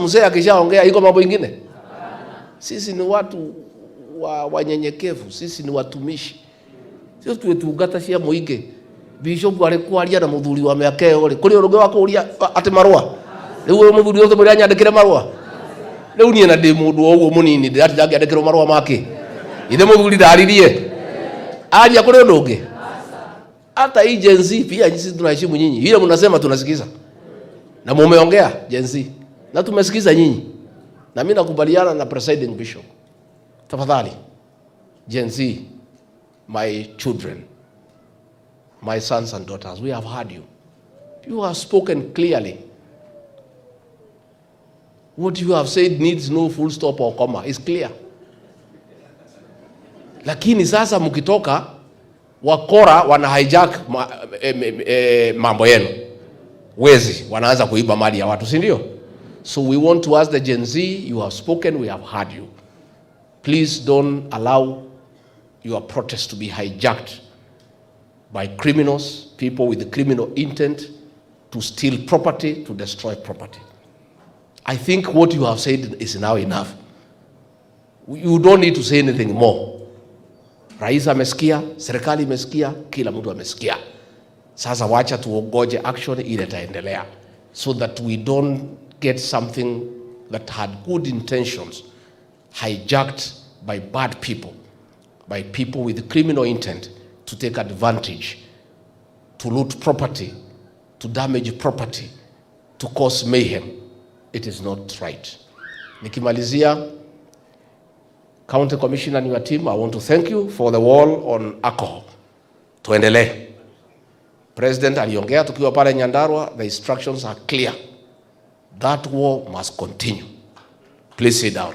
mzee akishaongea iko mambo mengine. Sisi ni watu wanyenyekevu, sisi ni watumishi. Sio tuetugata cia muinge. Bishop alikuwa alia na muthuri wa miaka yole. Kuri uruge wako uria ate marua. Riu uyo muthuri wothe muri anyandikire marua. Riu nie na ndi mundu oguo munini ndi ati ndangĩandĩkĩrwo marua make. Ithe muthuri ndaririe. Alia kuri undu ungi. Hata hii Gen Z pia sisi tunaheshimu nyinyi. Ile mnasema tunasikiza. Na mumeongea Gen Z. Na tumesikiza nyinyi. Na mimi nakubaliana na presiding bishop. Tafadhali Gen Z, my children, my sons and daughters, we have heard you. You have spoken clearly. What you have said needs no full stop or comma. It's clear. Lakini sasa mkitoka wakora wana hijack mambo yenu. Wezi wanaanza kuiba mali ya watu, si ndio? So we want to ask the Gen Z, you have spoken, we have heard you. Please don't allow your protest to be hijacked by criminals, people with criminal intent to steal property, to destroy property. I think what you have said is now enough. You don't need to say anything more. Rais amesikia, serikali imesikia, kila mtu amesikia. Sasa wacha tuongoje action ile itaendelea, so that we don't get something that had good intentions hijacked by bad people, by people with criminal intent to take advantage, to loot property, to damage property, to cause mayhem. It is not right. Nikimalizia, County Commissioner and your team, I want to thank you for the wall on alcohol. Tuendelee. President aliongea tukiwa pale Nyandarua, the instructions are clear. That war must continue. Please sit down.